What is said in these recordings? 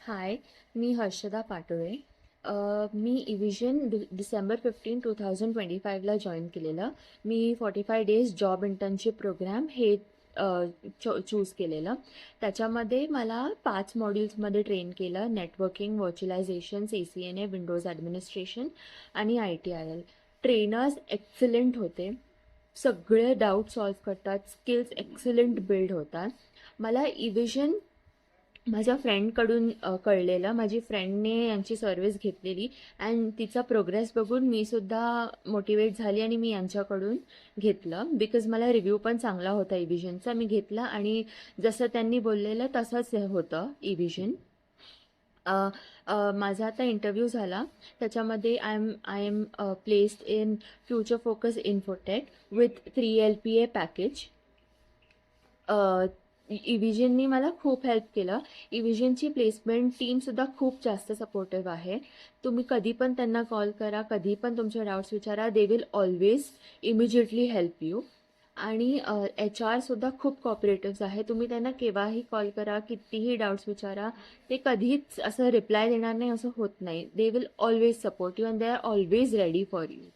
हाय, मी हर्षदा पाटोळे. मी इव्हिजन December 15, 2025ला join केलेलं. मी 45 days job internship programme हे choose केलेलं. त्याच्यामध्ये मला 5 मॉड्यूल्समध्ये ट्रेन केलं. Networking, virtualisation, CCNA, Windows administration आणि ITIL. ट्रेनर्स एक्सलंट होते. सगळे डाऊट सॉल्व्ह करतात. स्किल्स एक्सलंट बिल्ड होतात. मला इव्हिजन माझ्या फ्रेंडकडून कळलेलं. माझी फ्रेंडने यांची सर्व्हिस घेतलेली अँड तिचा प्रोग्रेस बघून मी सुद्धा मोटिवेट झाली आणि मी यांच्याकडून घेतलं. बिकॉज मला रिव्ह्यू पण चांगला होता इव्हिजनचा. मी घेतला आणि जसं त्यांनी बोललेलं तसंच होतं इव्हिजन. माझा आता इंटरव्ह्यू झाला. त्याच्यामध्ये I am placed in Future Focus Infotech with 3 LPA package. इव्हिजननी मला खूप हेल्प केलं. इव्हिजनची प्लेसमेंट टीमसुद्धा खूप जास्त सपोर्टिव्ह आहे. तुम्ही कधी पण त्यांना कॉल करा, कधी पण तुमचे डाऊट्स विचारा. दे will always immediately help you. आणि HR सुद्धा खूप कॉपरेटिव्ह आहे. तुम्ही त्यांना केव्हाही कॉल करा, कितीही डाऊट्स विचारा, ते कधीच असं रिप्लाय देणार नाही असं होत नाही. They will always support you and they are always ready for you.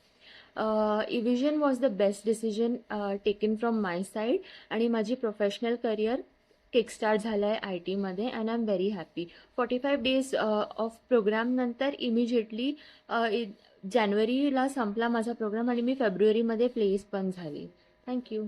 Evision was the best decision taken from my side आणि माझी प्रोफेशनल करिअर किकस्टार्ट झालं आहे IT मध्ये and I am very happy. 45 days of प्रोग्रामनंतर immediately जानेवारीला संपला माझा programme आणि मी फेब्रुवारीमध्ये प्लेस पण झाली. थँक्यू.